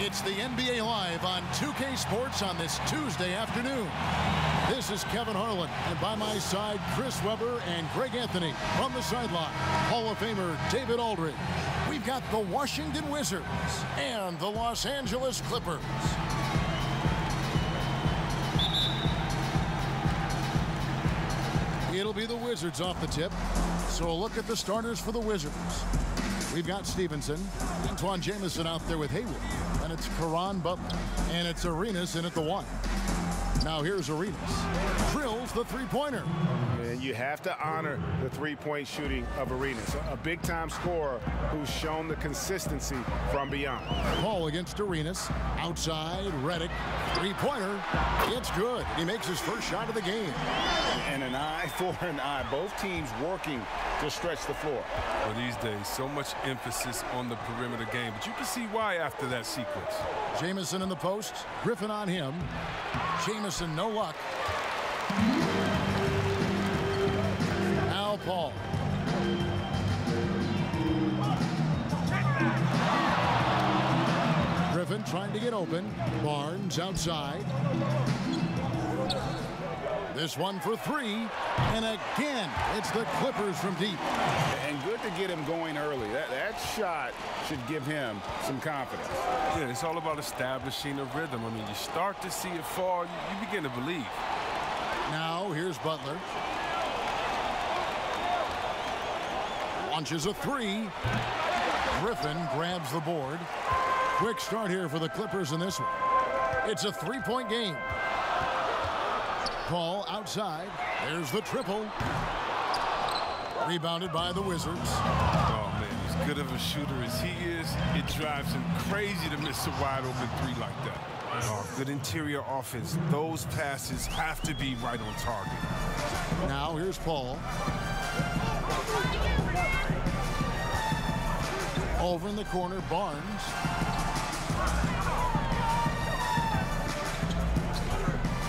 It's the NBA Live on 2K Sports on this Tuesday afternoon. This is Kevin Harlan, and by my side, Chris Webber and Greg Anthony. From the sideline, Hall of Famer David Aldridge. We've got the Washington Wizards and the Los Angeles Clippers. It'll be the Wizards off the tip. So a look at the starters for the Wizards. We've got Stevenson, Antoine Jamison out there with Hayward, and it's Caron Butler, and it's Arenas in at the 1. Now here's Arenas. Drills the three-pointer. And you have to honor the three-point shooting of Arenas, a big-time scorer who's shown the consistency from beyond. Paul against Arenas. Outside, Redick. Three-pointer. It's good. He makes his first shot of the game. And an eye for an eye. Both teams working to stretch the floor. Well, these days, so much emphasis on the perimeter game, but you can see why after that sequence. Jamison in the post. Griffin on him. Jamison, no luck. Now Paul. Griffin trying to get open. Barnes outside. This one for three. And again, it's the Clippers from deep. And good to get him going early. That shot should give him some confidence. Yeah, it's all about establishing a rhythm. I mean, you start to see it fall, you begin to believe. Now, here's Butler. Launches a three. Griffin grabs the board. Quick start here for the Clippers in this one. It's a three-point game. Paul outside. There's the triple. Rebounded by the Wizards. Oh, man, as good of a shooter as he is, it drives him crazy to miss a wide-open three like that. Oh, good interior offense. Those passes have to be right on target. Now here's Paul. Over in the corner, Barnes.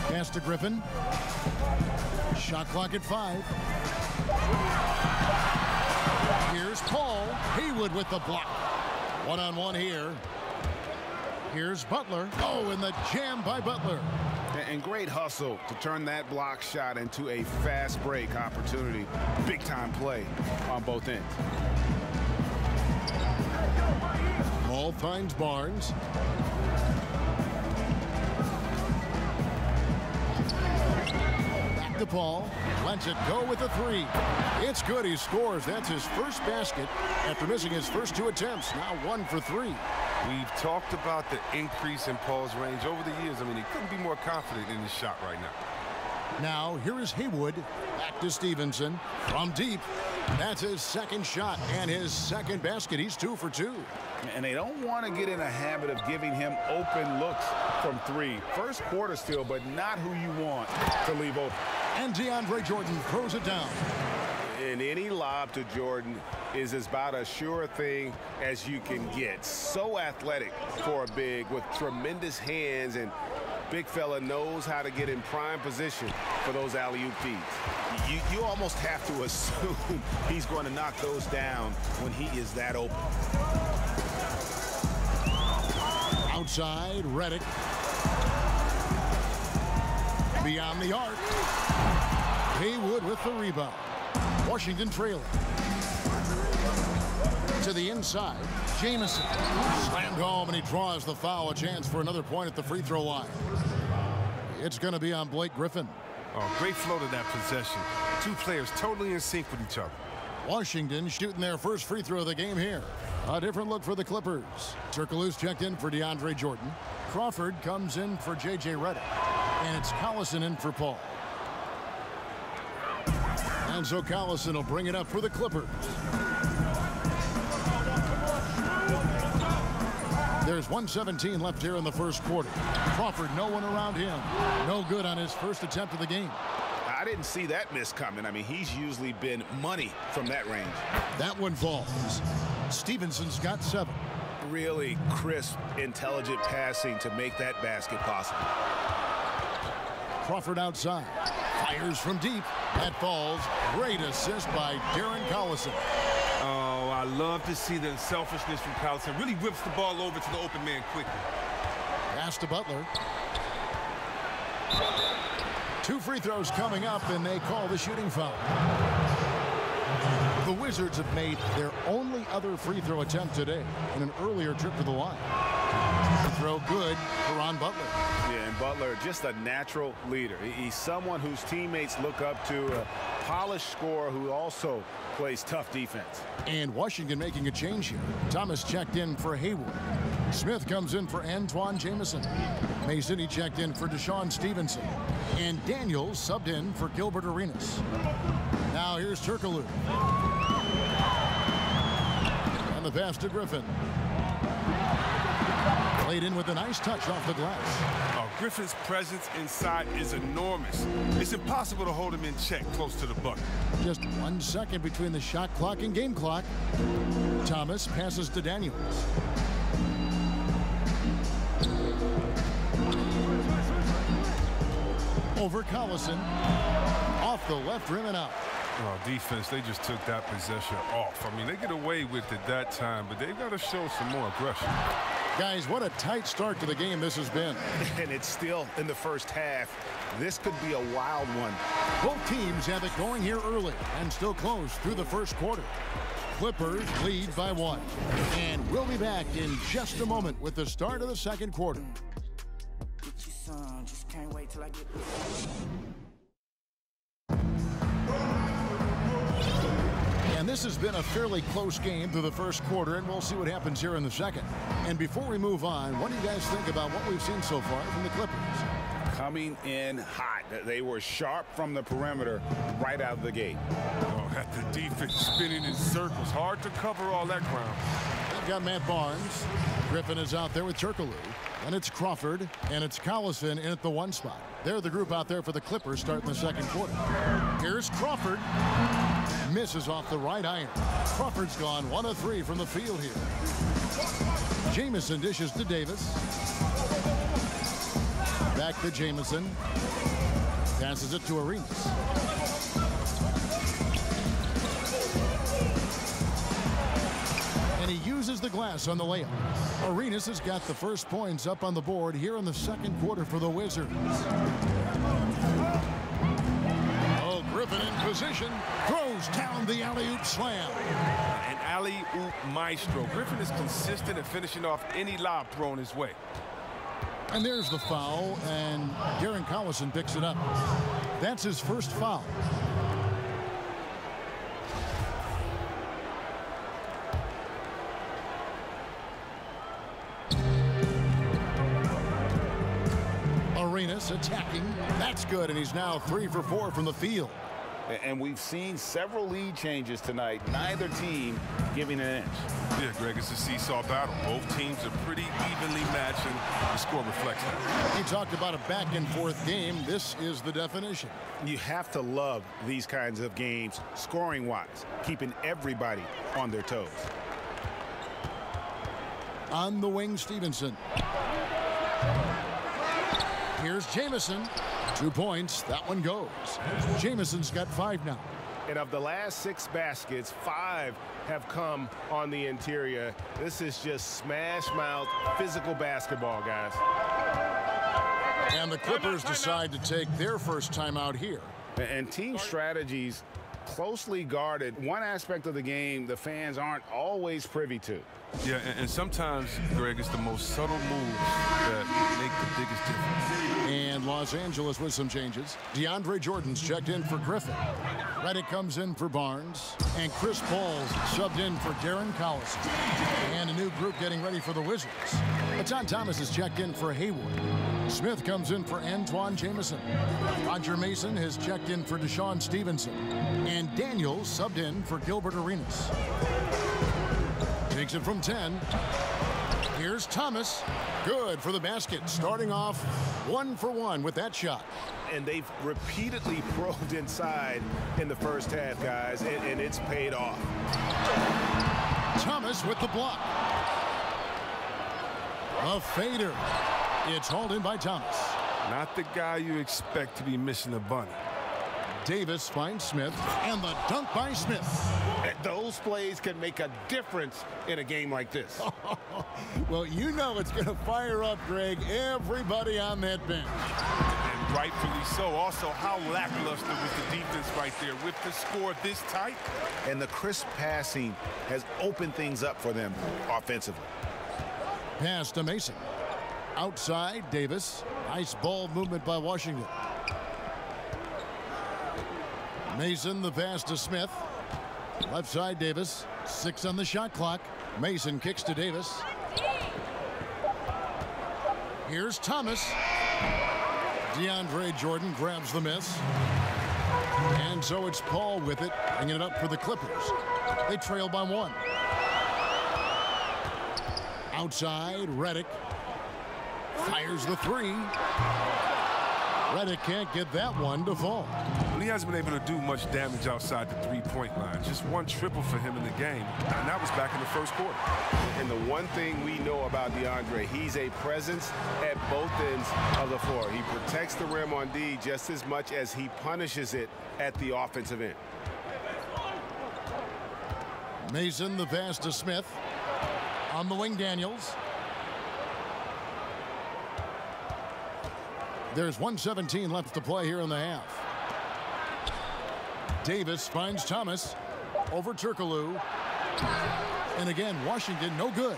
Pass to Griffin. Shot clock at 5. Here's Paul. Haywood with the block. One-on-one here. Here's Butler. Oh, and the jam by Butler. And great hustle to turn that block shot into a fast break opportunity. Big-time play on both ends. Ball finds Barnes. Back to Paul. Lets it go with a three. It's good. He scores. That's his first basket after missing his first 2 attempts. Now 1 for 3. We've talked about the increase in Paul's range over the years. I mean, he couldn't be more confident in his shot right now. Now, here is Haywood. Back to Stevenson. From deep. That's his second shot and his second basket. He's 2 for 2. And they don't want to get in a habit of giving him open looks from 3. First quarter still, but not who you want to leave open. And DeAndre Jordan throws it down. And any lob to Jordan is about as sure thing as you can get. So athletic for a big with tremendous hands, and big fella knows how to get in prime position for those alley-oop feeds. You almost have to assume he's going to knock those down when he is that open. Outside, Redick. Beyond the arc. Haywood with the rebound. Washington trailing. To the inside, Jamison. Slammed home, and he draws the foul. A chance for another point at the free throw line. It's going to be on Blake Griffin. Oh, great flow to that possession. 2 players totally in sync with each other. Washington shooting their first free throw of the game here. A different look for the Clippers. Turkoglu's checked in for DeAndre Jordan. Crawford comes in for J.J. Redick. And it's Collison in for Paul. And so Collison will bring it up for the Clippers. There's 1:17 left here in the first quarter. Crawford, no one around him. No good on his first attempt of the game. I didn't see that miss coming. I mean, he's usually been money from that range. That one falls. Stevenson's got 7. Really crisp, intelligent passing to make that basket possible. Crawford outside. Fires from deep. That falls. Great assist by Darren Collison. Oh, I love to see the unselfishness from Collison. Really whips the ball over to the open man quickly. Pass to Butler. 2 free throws coming up, and they call the shooting foul. The Wizards have made their only other free throw attempt today in an earlier trip to the line. The throw good for Ron Butler. Yeah, and Butler, just a natural leader. He's someone whose teammates look up to, a polished scorer who also plays tough defense. And Washington making a change here. Thomas checked in for Hayward. Smith comes in for Antoine Jamison. Mason, he checked in for Deshaun Stevenson. And Daniels subbed in for Gilbert Arenas. Now here's Turkoglu. And the pass to Griffin. Played in with a nice touch off the glass. Oh, Griffin's presence inside is enormous. It's impossible to hold him in check close to the bucket. Just 1 second between the shot clock and game clock. Thomas passes to Daniels. Over Collison. Off the left rim and out. Oh, defense, they just took that possession off. I mean, they get away with it that time, but they've got to show some more aggression. Guys, what a tight start to the game this has been. And it's still in the first half. This could be a wild one. Both teams have it going here early and still close through the first quarter. Clippers lead by 1. And we'll be back in just a moment with the start of the second quarter. Get you some, just can't wait till I get And this has been a fairly close game through the first quarter, and we'll see what happens here in the second. And before we move on, what do you guys think about what we've seen so far from the Clippers? Coming in hot. They were sharp from the perimeter right out of the gate. Oh, at the defense spinning in circles. Hard to cover all that ground. They've got Matt Barnes. Griffin is out there with Turkoglu. And it's Crawford, and it's Collison in at the 1 spot. They're the group out there for the Clippers starting the second quarter. Here's Crawford. Misses off the right iron. Crawford's gone 1 of 3 from the field here. Jamison dishes to Davis. Back to Jamison. Passes it to Arenas. And he uses the glass on the layup. Arenas has got the first points up on the board here in the second quarter for the Wizards. Oh, Griffin in position. Throws down the alley-oop slam. An alley-oop maestro. Griffin is consistent at finishing off any lob thrown his way. And there's the foul, and Darren Collison picks it up. That's his first foul. Arenas attacking. That's good, and he's now 3 for 4 from the field. And we've seen several lead changes tonight. Neither team giving an inch. Yeah, Greg, it's a seesaw battle. Both teams are pretty evenly matched, and the score reflects that. He talked about a back-and-forth game. This is the definition. You have to love these kinds of games, scoring-wise, keeping everybody on their toes. On the wing, Stevenson. Here's Jamison. 2 points. That one goes. Jamison's got 5 now. And of the last 6 baskets, 5 have come on the interior. This is just smash-mouth, physical basketball, guys. And the Clippers decide to take their first timeout here. And team strategies closely guarded. One aspect of the game the fans aren't always privy to. Yeah, and sometimes, Greg, it's the most subtle moves that make the biggest difference. And Los Angeles with some changes. DeAndre Jordan's checked in for Griffin. Reddick comes in for Barnes. And Chris Paul's subbed in for Darren Collison. And a new group getting ready for the Wizards. Baton Thomas is checked in for Hayward. Smith comes in for Antoine Jamison. Roger Mason has checked in for Deshaun Stevenson. And Daniels subbed in for Gilbert Arenas. Takes it from 10. Here's Thomas. Good for the basket. Starting off 1 for 1 with that shot. And they've repeatedly probed inside in the first half, guys, and it's paid off. Thomas with the block. A fader. It's hauled in by Thomas. Not the guy you expect to be missing a bunny. Davis finds Smith, and the dunk by Smith. Those plays can make a difference in a game like this. Well, you know it's going to fire up, Greg, everybody on that bench. And rightfully so. Also, how lackluster was the defense right there with the score this tight. And the crisp passing has opened things up for them offensively. Pass to Mason. Outside, Davis. Nice ball movement by Washington. Mason, the pass to Smith. Left side, Davis. 6 on the shot clock. Mason kicks to Davis. Here's Thomas. DeAndre Jordan grabs the miss. And so it's Paul with it, bringing it up for the Clippers. They trail by 1. Outside, Redick. Fires the 3. Redick can't get that one to fall. Well, he hasn't been able to do much damage outside the three-point line. Just one triple for him in the game, and that was back in the first quarter. And the one thing we know about DeAndre, he's a presence at both ends of the floor. He protects the rim on D just as much as he punishes it at the offensive end. Mason, the pass to Smith. On the wing, Daniels. There's 1:17 left to play here in the half. Davis finds Thomas over Turkoglu. And again, Washington no good.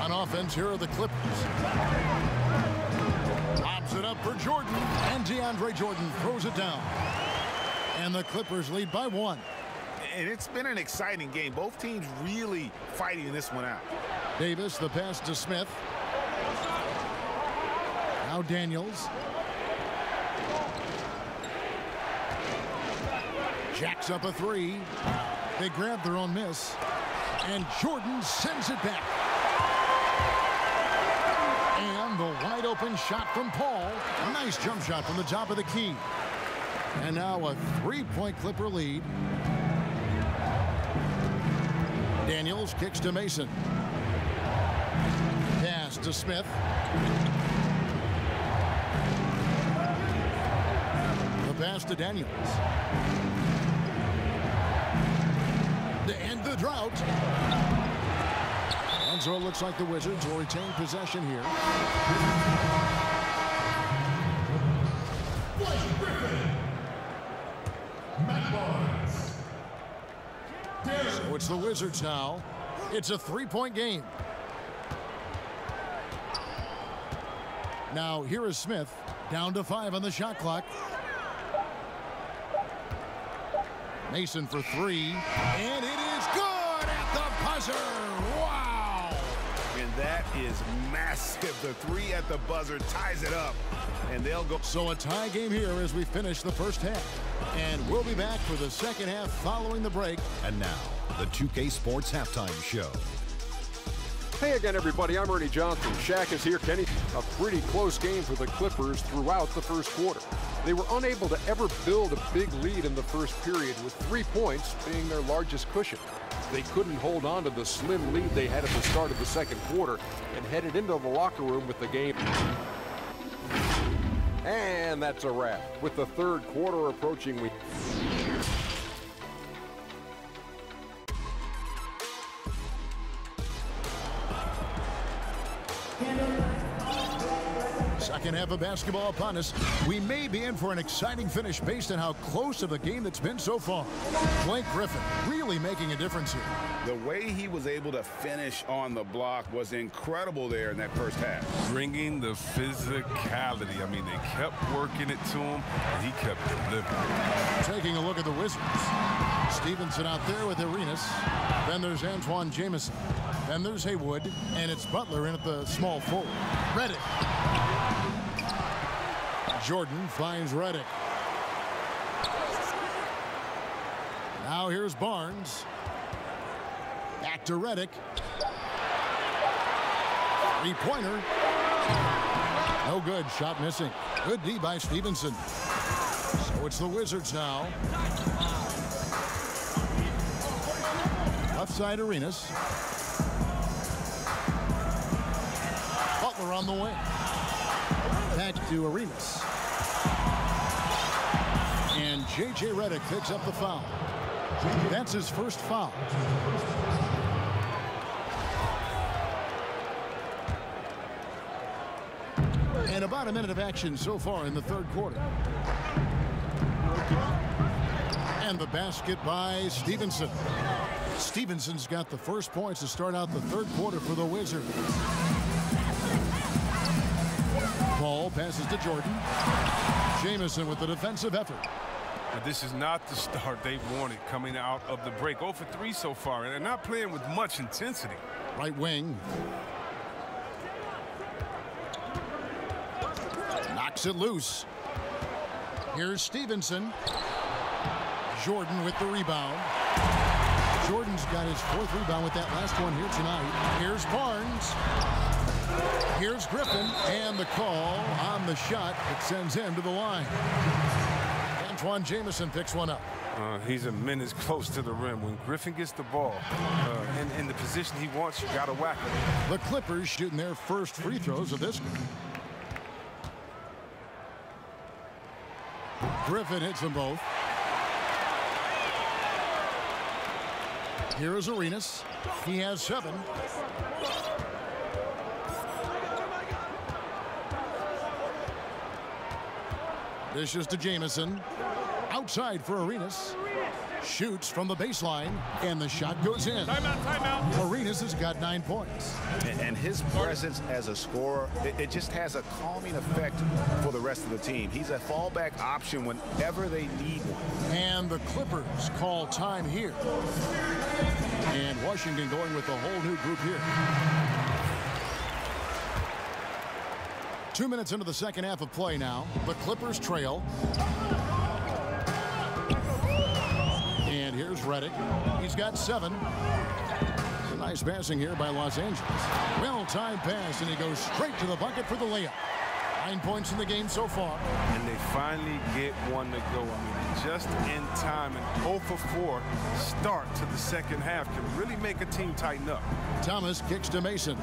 On offense, here are the Clippers. Lobs it up for Jordan, and DeAndre Jordan throws it down. And the Clippers lead by 1. And it's been an exciting game. Both teams really fighting this one out. Davis, the pass to Smith. Now Daniels. Jacks up a 3. They grab their own miss. And Jordan sends it back. And the wide open shot from Paul. A nice jump shot from the top of the key. And now a 3-point Clipper lead. Daniels kicks to Mason. Pass to Smith. Pass to Daniels. To end the drought. And so it looks like the Wizards will retain possession here. So it's the Wizards now. It's a 3-point game. Now here is Smith. Down to 5 on the shot clock. Mason for 3, and it is good at the buzzer. Wow! And that is massive. The 3 at the buzzer ties it up, and they'll go. So a tie game here as we finish the first half. And we'll be back for the second half following the break. And now, the 2K Sports Halftime Show. Hey again, everybody. I'm Ernie Johnson. Shaq is here. Kenny, a pretty close game for the Clippers throughout the first quarter. They were unable to ever build a big lead in the first period, with 3 points being their largest cushion. They couldn't hold on to the slim lead they had at the start of the second quarter and headed into the locker room with the game. And that's a wrap. With the third quarter approaching, we... Second half of basketball upon us. We may be in for an exciting finish based on how close of a game that's been so far. Blake Griffin really making a difference here. The way he was able to finish on the block was incredible there in that first half. Bringing the physicality. I mean, they kept working it to him, and he kept delivering. Taking a look at the Wizards. Stevenson out there with Arenas. Then there's Antoine Jamison. Then there's Haywood, and it's Butler in at the small forward. Redick. Jordan finds Redick. Now here's Barnes. Back to Redick. Three-pointer. No good. Shot missing. Good D by Stevenson. So it's the Wizards now. Left side Arenas. Butler on the wing. Back to Arenas. And J.J. Redick picks up the foul. That's his first foul. And about a minute of action so far in the third quarter. And the basket by Stevenson. Stevenson's got the first points to start out the third quarter for the Wizards. Ball passes to Jordan. Jamison with the defensive effort. Now, this is not the start they wanted coming out of the break. 0 for 3 so far, and they're not playing with much intensity. Right wing. Knocks it loose. Here's Stevenson. Jordan with the rebound. Jordan's got his 4th rebound with that last one here tonight. Here's Barnes. Here's Griffin, and the call on the shot that sends him to the line. Antoine Jamison picks one up. He's a minute close to the rim. When Griffin gets the ball in the position he wants, you got to whack him. The Clippers shooting their first free throws of this game. Griffin hits them both. Here is Arenas. He has 7. Dishes to Jamison. Outside for Arenas. Shoots from the baseline, and the shot goes in. Timeout. Arenas has got 9 points. And his presence as a scorer, it just has a calming effect for the rest of the team. He's a fallback option whenever they need one. And the Clippers call time here. And Washington going with a whole new group here. 2 minutes into the second half of play now. The Clippers trail. And here's Redick. He's got 7. A nice passing here by Los Angeles. Well-timed pass, and he goes straight to the bucket for the layup. 9 points in the game so far. And they finally get one to go. I mean, just in time. And 0 for 4 start to the second half can really make a team tighten up. Thomas kicks to Mason.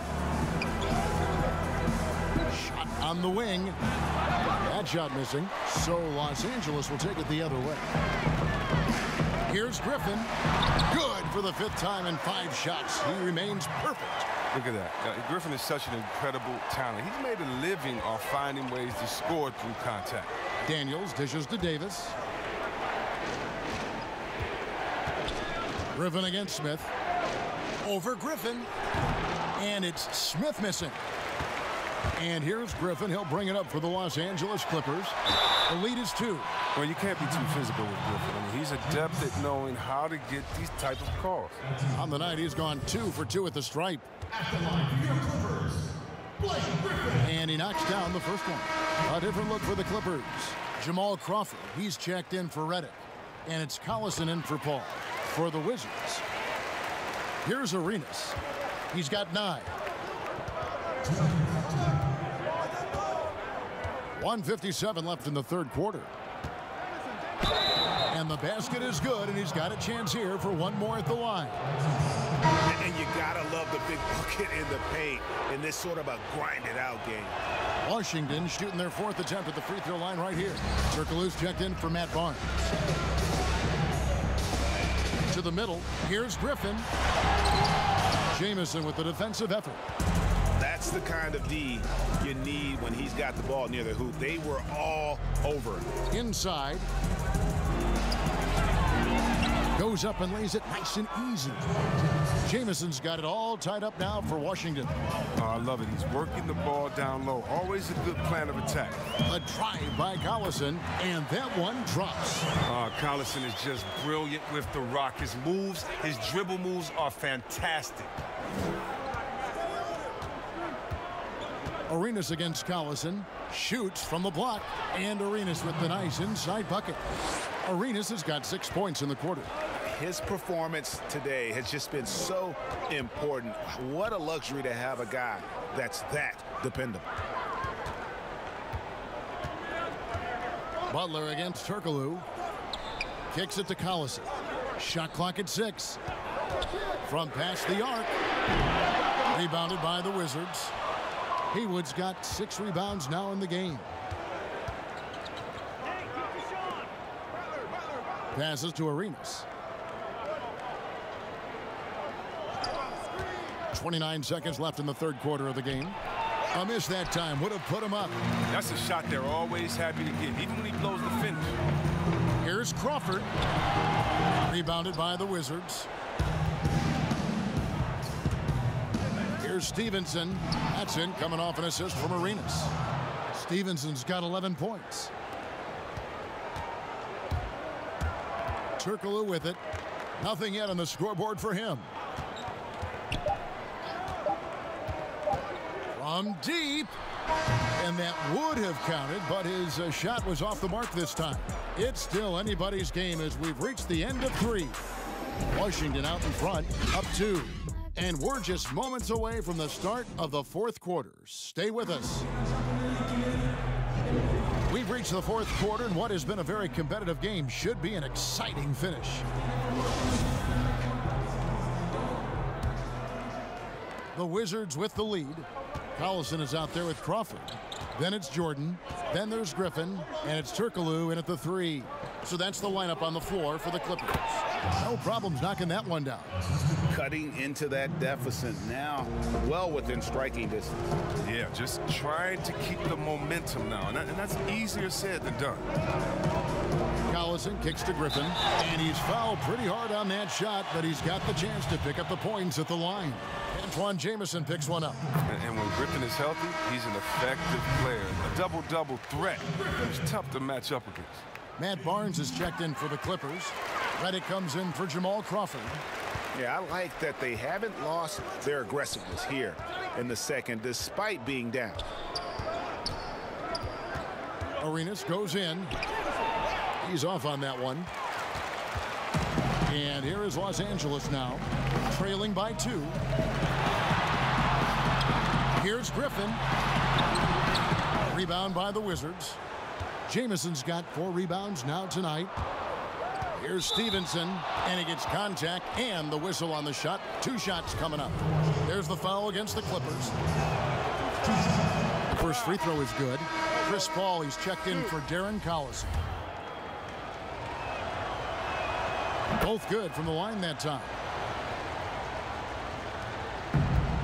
Shot on the wing. That shot missing. So Los Angeles will take it the other way. Here's Griffin. Good for the 5th time in 5 shots. He remains perfect. Look at that. Griffin is such an incredible talent. He's made a living off finding ways to score through contact. Daniels dishes to Davis. Griffin against Smith. Over Griffin. And it's Smith missing. And here's Griffin. He'll bring it up for the Los Angeles Clippers. The lead is 2. Well, you can't be too physical with Griffin. I mean, he's adept at knowing how to get these type of calls. On the night, he's gone 2 for 2 at the stripe. And he knocks down the first one. A different look for the Clippers. Jamal Crawford, he's checked in for Redick. And it's Collison in for Paul. For the Wizards, here's Arenas. He's got 9. 1:57 left in the third quarter. And the basket is good, and he's got a chance here for one more at the line. And you gotta love the big bucket in the paint in this sort of a grind-it-out game. Washington shooting their 4th attempt at the free throw line right here. Circle's checked in for Matt Barnes. To the middle, here's Griffin. Jamison with the defensive effort. That's the kind of D you need when he's got the ball near the hoop. They were all over it. Inside. Goes up and lays it nice and easy. Jamison's got it all tied up now for Washington. Oh, I love it. He's working the ball down low. Always a good plan of attack. A drive by Collison, and that one drops. Collison is just brilliant with the rock. His moves, his dribble moves are fantastic. Arenas against Collison. Shoots from the block, and Arenas with the nice inside bucket. Arenas has got 6 points in the quarter. His performance today has just been so important. What a luxury to have a guy that's that dependable. Butler against Turkoglu. Kicks it to Collison. Shot clock at 6. From past the arc. Rebounded by the Wizards. Haywood's got 6 rebounds now in the game. Passes to Arenas. 29 seconds left in the third quarter of the game. A miss that time would have put him up. That's a shot they're always happy to get, even when he blows the finish. Here's Crawford. Rebounded by the Wizards. Here's Stevenson. That's in, coming off an assist from Arenas. Stevenson's got 11 points. Turkoglu with it. Nothing yet on the scoreboard for him. From deep. And that would have counted, but his shot was off the mark this time. It's still anybody's game as we've reached the end of 3. Washington out in front, up 2. And we're just moments away from the start of the fourth quarter. Stay with us. We've reached the fourth quarter, and what has been a very competitive game should be an exciting finish. The Wizards with the lead. Collison is out there with Crawford. Then it's Jordan. Then there's Griffin. And it's Turkoglu in at the 3. So that's the lineup on the floor for the Clippers. No problems knocking that one down. Cutting into that deficit now, well within striking distance. Yeah, just trying to keep the momentum now. And that's easier said than done. Collison kicks to Griffin. And he's fouled pretty hard on that shot, but he's got the chance to pick up the points at the line. Antoine Jamison picks one up. And when Griffin is healthy, he's an effective player. A double-double threat. It's tough to match up against. Matt Barnes is checked in for the Clippers. Redick comes in for Jamal Crawford. Yeah, I like that they haven't lost their aggressiveness here in the second, despite being down. Arenas goes in. He's off on that one. And here is Los Angeles now, trailing by 2. Here's Griffin. Rebound by the Wizards. Jamison's got 4 rebounds now tonight. Here's Stevenson, and he gets contact and the whistle on the shot. 2 shots coming up. There's the foul against the Clippers. The first free throw is good. Chris Paul, he's checked in for Darren Collison. Both good from the line that time.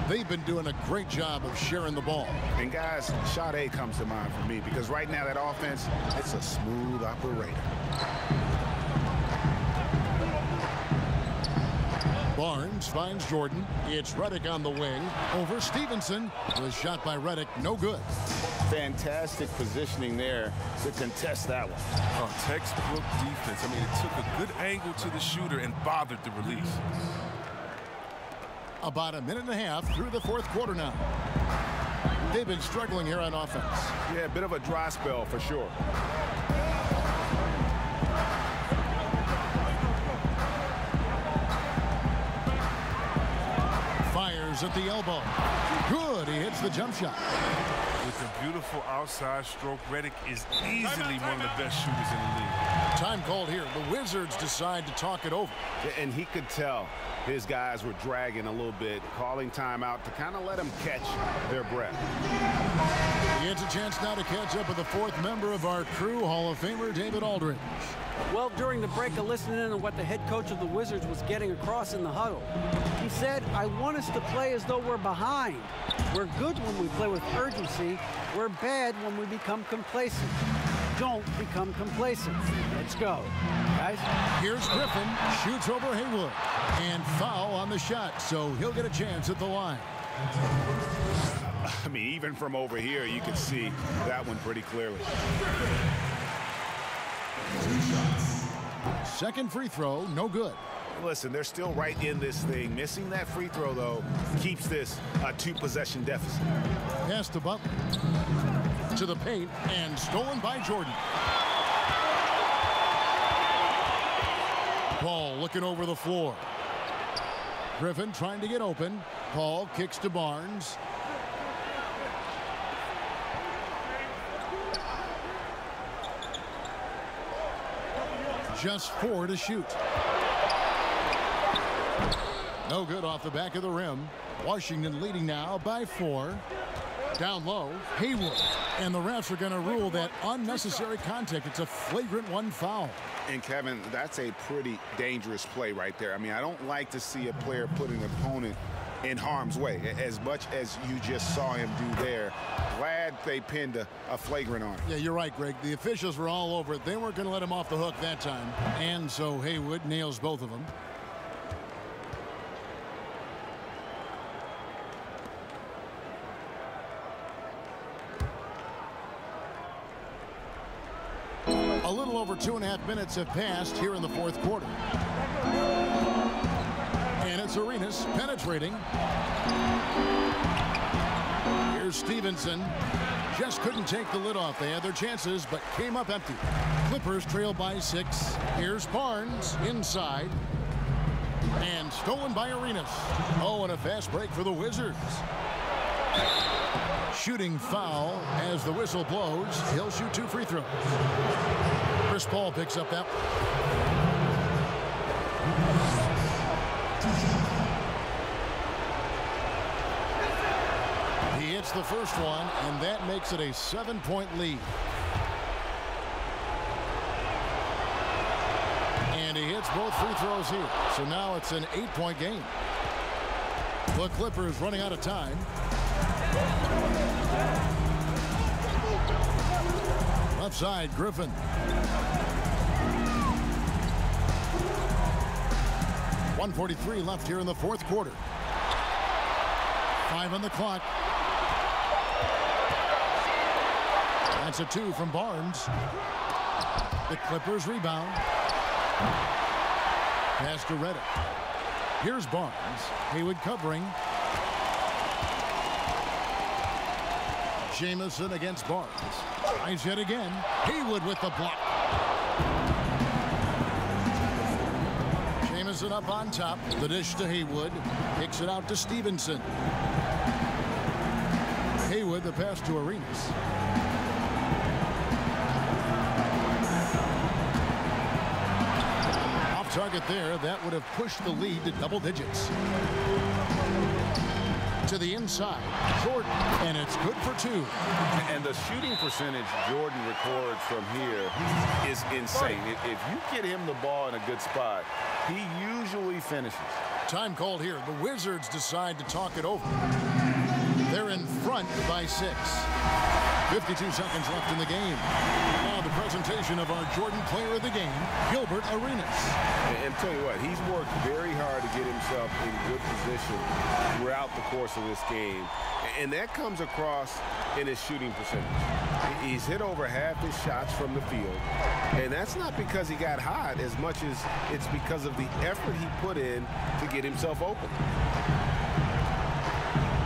They've been doing a great job of sharing the ball. And guys, shot A comes to mind for me because right now that offense, it's a smooth operator. Barnes finds Jordan. It's Redick on the wing over Stevenson. Was shot by Redick, no good. Fantastic positioning there to contest that one. Oh, textbook defense. I mean, it took a good angle to the shooter and bothered the release. About a minute and a half through the fourth quarter now. They've been struggling here on offense. Yeah, a bit of a dry spell for sure. Fires at the elbow. Good, he hits the jump shot. With a beautiful outside stroke, Redick is easily one of the best shooters in the league. Time called here. The Wizards decide to talk it over. And he could tell his guys were dragging a little bit, calling timeout to kind of let them catch their breath. He gets a chance now to catch up with the 4th member of our crew, Hall of Famer David Aldridge. Well, during the break, I listened in on what the head coach of the Wizards was getting across in the huddle. He said, I want us to play as though we're behind. We're good when we play with urgency. We're bad when we become complacent. Don't become complacent. Let's go, guys. Here's Griffin, shoots over Haywood, and foul on the shot, so he'll get a chance at the line. I mean, even from over here, you can see that one pretty clearly. Second free throw, no good. Listen, they're still right in this thing. Missing that free throw, though, keeps this a 2-possession deficit. Pass to Butler. To the paint, and stolen by Jordan. Paul looking over the floor. Griffin trying to get open. Paul kicks to Barnes. Just 4 to shoot. No good off the back of the rim. Washington leading now by 4. Down low, Haywood. And the refs are going to rule that unnecessary contact. It's a flagrant 1 foul. And, Kevin, that's a pretty dangerous play right there. I mean, I don't like to see a player put an opponent in harm's way, as much as you just saw him do there. Glad they pinned a flagrant on him. Yeah, you're right, Greg. The officials were all over it. They weren't going to let him off the hook that time. And so Haywood nails both of them. A little over 2.5 minutes have passed here in the fourth quarter. And it's Arenas penetrating. Here's Stevenson. Just couldn't take the lid off. They had their chances, but came up empty. Clippers trail by 6. Here's Barnes inside. And stolen by Arenas. Oh, and a fast break for the Wizards. Shooting foul as the whistle blows. He'll shoot 2 free throws. Chris Paul picks up that. He hits the first one, and that makes it a 7-point lead. And he hits both free throws here. So now it's an 8-point game. The Clippers running out of time. Left side, Griffin. .143 left here in the fourth quarter. 5 on the clock. That's a 2 from Barnes. The Clippers rebound. Pass to Reddick. Here's Barnes. Haywood covering. Jamison against Barnes. Tries yet again. Haywood with the block. Jamison up on top. The dish to Haywood. Kicks it out to Stevenson. Haywood, the pass to Arenas. Off target there. That would have pushed the lead to double digits. To the inside, Jordan, and it's good for 2. And the shooting percentage Jordan records from here is insane. If you get him the ball in a good spot, he usually finishes. Time called here. The Wizards decide to talk it over. They're in front by 6. 52 seconds left in the game. Now the presentation of our Jordan player of the game, Gilbert Arenas. And tell you what, he's worked very hard to get himself in good position throughout the course of this game. And that comes across in his shooting percentage. He's hit over half his shots from the field. And that's not because he got hot as much as it's because of the effort he put in to get himself open.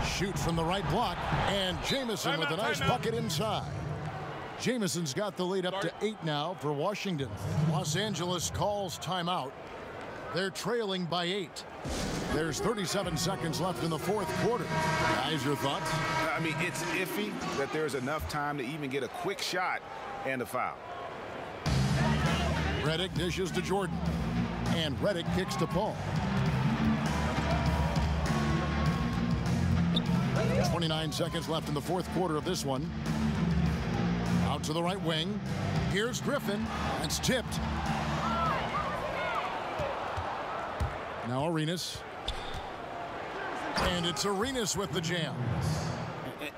Shoot from the right block, and Jamison with a nice bucket inside. Jamison's got the lead up to 8 now for Washington. Los Angeles calls timeout. They're trailing by 8. There's 37 seconds left in the fourth quarter. Guys, your thoughts? I mean, it's iffy that there's enough time to even get a quick shot and a foul. Reddick dishes to Jordan, and Reddick kicks to Paul. 29 seconds left in the fourth quarter of this one. Out to the right wing. Here's Griffin. It's tipped. Now Arenas. And it's Arenas with the jam.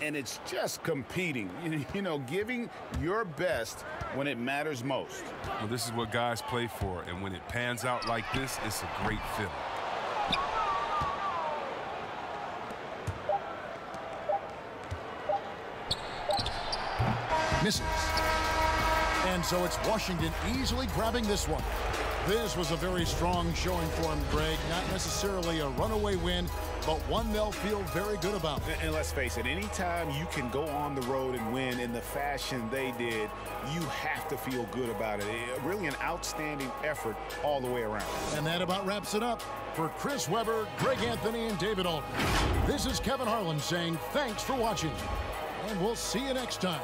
And it's just competing, you know, giving your best when it matters most. Well, this is what guys play for, and when it pans out like this, it's a great feeling. Misses. And so it's Washington easily grabbing this one. This was a very strong showing for him, Greg. Not necessarily a runaway win, but one they'll feel very good about. And let's face it, anytime you can go on the road and win in the fashion they did, you have to feel good about it. Really an outstanding effort all the way around. And that about wraps it up. For Chris Webber, Greg Anthony, and David Aldridge, this is Kevin Harlan saying thanks for watching. And we'll see you next time.